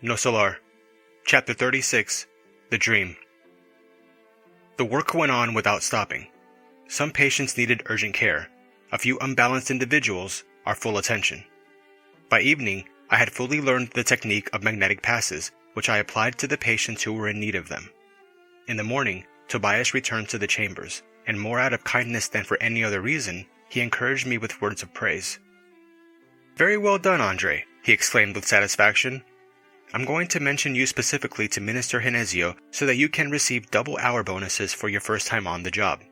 Nosso Lar, Chapter 36, The Dream. The work went on without stopping. Some patients needed urgent care. A few unbalanced individuals our full attention. By evening, I had fully learned the technique of magnetic passes, which I applied to the patients who were in need of them. In the morning, Tobias returned to the chambers, and more out of kindness than for any other reason, he encouraged me with words of praise. "Very well done, Andre," he exclaimed with satisfaction. "I'm going to mention you specifically to Minister Genezio so that you can receive double hour bonuses for your first time on the job."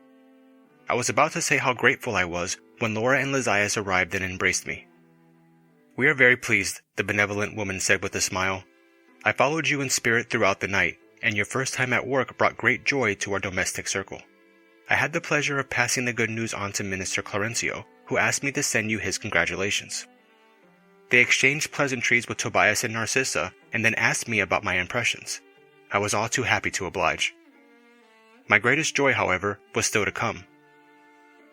I was about to say how grateful I was when Laura and Lysias arrived and embraced me. "We are very pleased," the benevolent woman said with a smile. "I followed you in spirit throughout the night, and your first time at work brought great joy to our domestic circle. I had the pleasure of passing the good news on to Minister Clarencio, who asked me to send you his congratulations." They exchanged pleasantries with Tobias and Narcissa, and then asked me about my impressions. I was all too happy to oblige. My greatest joy, however, was still to come.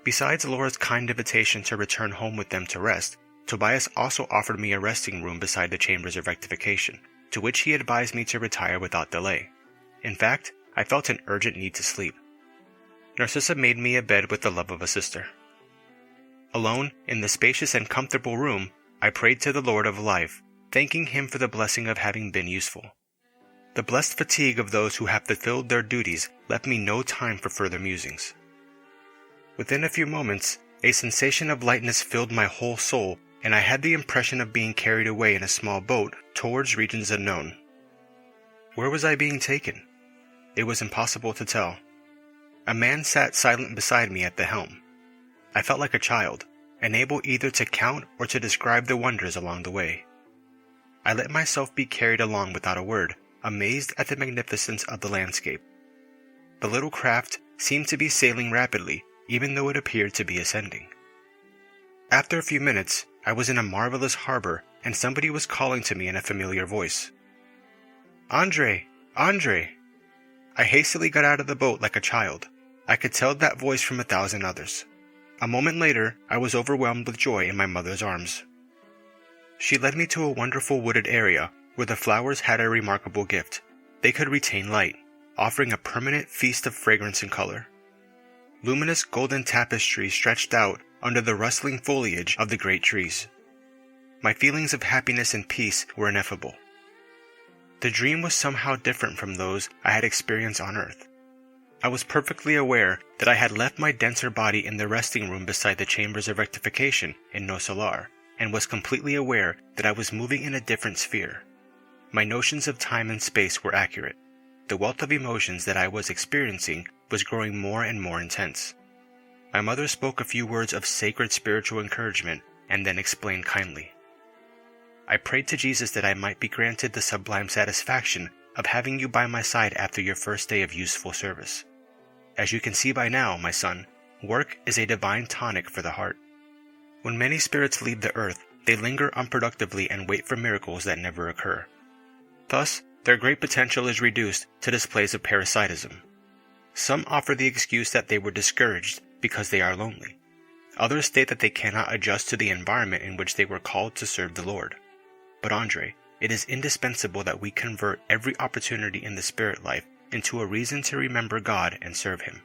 Besides Laura's kind invitation to return home with them to rest, Tobias also offered me a resting room beside the chambers of rectification, to which he advised me to retire without delay. In fact, I felt an urgent need to sleep. Narcissa made me a bed with the love of a sister. Alone, in the spacious and comfortable room, I prayed to the Lord of life, thanking him for the blessing of having been useful. The blessed fatigue of those who have fulfilled their duties left me no time for further musings. Within a few moments, a sensation of lightness filled my whole soul, and I had the impression of being carried away in a small boat towards regions unknown. Where was I being taken? It was impossible to tell. A man sat silent beside me at the helm. I felt like a child, unable either to count or to describe the wonders along the way. I let myself be carried along without a word, amazed at the magnificence of the landscape. The little craft seemed to be sailing rapidly, even though it appeared to be ascending. After a few minutes, I was in a marvelous harbor, and somebody was calling to me in a familiar voice. "Andre! Andre!" I hastily got out of the boat like a child. I could tell that voice from 1,000 others. A moment later, I was overwhelmed with joy in my mother's arms. She led me to a wonderful wooded area where the flowers had a remarkable gift. They could retain light, offering a permanent feast of fragrance and color. Luminous golden tapestry stretched out under the rustling foliage of the great trees. My feelings of happiness and peace were ineffable. The dream was somehow different from those I had experienced on earth. I was perfectly aware that I had left my denser body in the resting room beside the chambers of rectification in Nosso Lar, and was completely aware that I was moving in a different sphere. My notions of time and space were accurate. The wealth of emotions that I was experiencing was growing more and more intense. My mother spoke a few words of sacred spiritual encouragement and then explained kindly. "I prayed to Jesus that I might be granted the sublime satisfaction of having you by my side after your first day of useful service. As you can see by now, my son, work is a divine tonic for the heart. When many spirits leave the earth, they linger unproductively and wait for miracles that never occur. Thus, their great potential is reduced to displays of parasitism. Some offer the excuse that they were discouraged because they are lonely. Others state that they cannot adjust to the environment in which they were called to serve the Lord. But Andre, it is indispensable that we convert every opportunity in the spirit life into a reason to remember God and serve Him.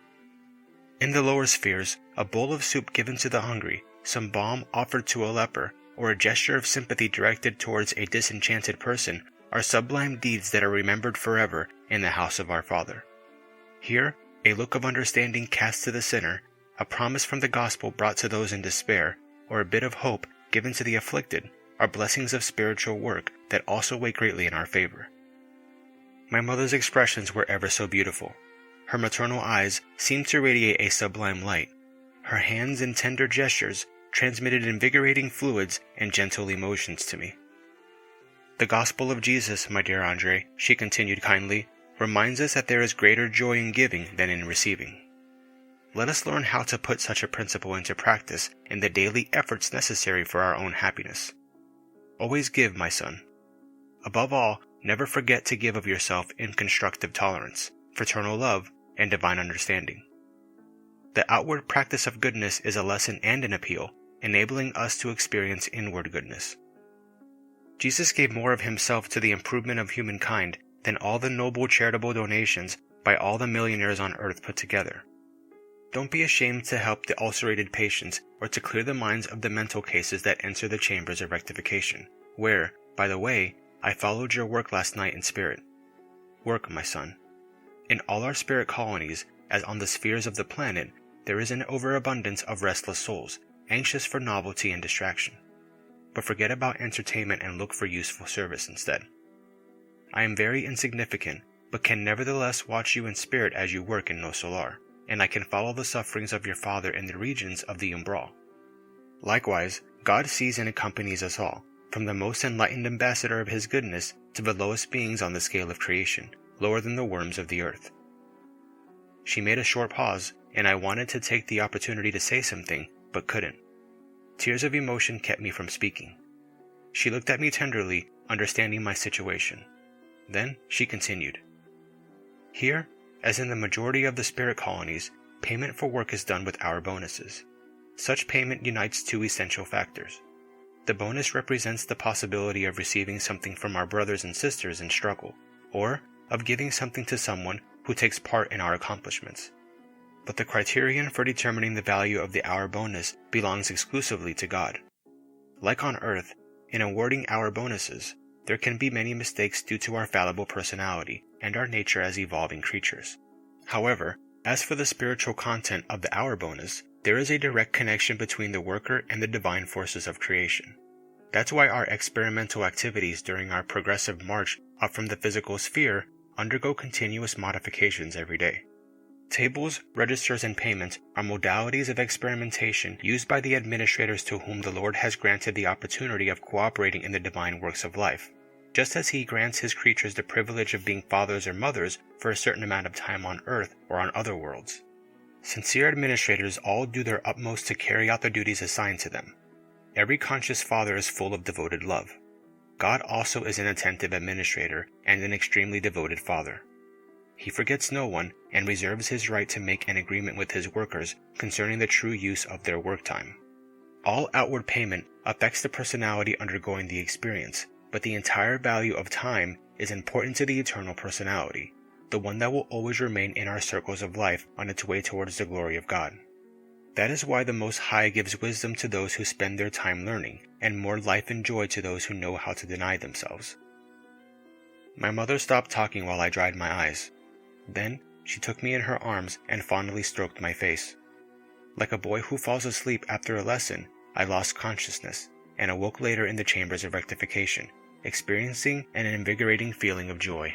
In the lower spheres, a bowl of soup given to the hungry, some balm offered to a leper, or a gesture of sympathy directed towards a disenchanted person are sublime deeds that are remembered forever in the house of our Father. Here, a look of understanding cast to the sinner, a promise from the gospel brought to those in despair, or a bit of hope given to the afflicted, are blessings of spiritual work that also weigh greatly in our favor. My mother's expressions were ever so beautiful. Her maternal eyes seemed to radiate a sublime light. Her hands in tender gestures transmitted invigorating fluids and gentle emotions to me. "The gospel of Jesus, my dear Andre," she continued kindly, "reminds us that there is greater joy in giving than in receiving. Let us learn how to put such a principle into practice in the daily efforts necessary for our own happiness. Always give, my son. Above all, never forget to give of yourself in constructive tolerance, fraternal love, and divine understanding. The outward practice of goodness is a lesson and an appeal, enabling us to experience inward goodness. Jesus gave more of himself to the improvement of humankind than all the noble charitable donations by all the millionaires on earth put together. Don't be ashamed to help the ulcerated patients or to clear the minds of the mental cases that enter the chambers of rectification, where, by the way, I followed your work last night in spirit. Work, my son. In all our spirit colonies, as on the spheres of the planet, there is an overabundance of restless souls, anxious for novelty and distraction. But forget about entertainment and look for useful service instead. I am very insignificant, but can nevertheless watch you in spirit as you work in Nosso Lar, and I can follow the sufferings of your father in the regions of the umbral. Likewise, God sees and accompanies us all, from the most enlightened ambassador of his goodness to the lowest beings on the scale of creation, lower than the worms of the earth. She made a short pause, and I wanted to take the opportunity to say something, but couldn't. Tears of emotion kept me from speaking. She looked at me tenderly, understanding my situation. Then she continued. Here, as in the majority of the spirit colonies, payment for work is done with our bonuses. Such payment unites two essential factors. The bonus represents the possibility of receiving something from our brothers and sisters in struggle, or of giving something to someone who takes part in our accomplishments. But the criterion for determining the value of the hour bonus belongs exclusively to God. Like on earth, in awarding hour bonuses, there can be many mistakes due to our fallible personality and our nature as evolving creatures. However, as for the spiritual content of the hour bonus, there is a direct connection between the worker and the divine forces of creation. That's why our experimental activities during our progressive march up from the physical sphere undergo continuous modifications every day. Tables, registers, and payments are modalities of experimentation used by the administrators to whom the Lord has granted the opportunity of cooperating in the divine works of life, just as he grants his creatures the privilege of being fathers or mothers for a certain amount of time on earth or on other worlds. Sincere administrators all do their utmost to carry out the duties assigned to them. Every conscious father is full of devoted love. God also is an attentive administrator and an extremely devoted father. He forgets no one and reserves his right to make an agreement with his workers concerning the true use of their work time. All outward payment affects the personality undergoing the experience, but the entire value of time is important to the eternal personality, the one that will always remain in our circles of life on its way towards the glory of God. That is why the Most High gives wisdom to those who spend their time learning, and more life and joy to those who know how to deny themselves. My mother stopped talking while I dried my eyes. Then she took me in her arms and fondly stroked my face. Like a boy who falls asleep after a lesson, I lost consciousness and awoke later in the chambers of rectification, experiencing an invigorating feeling of joy.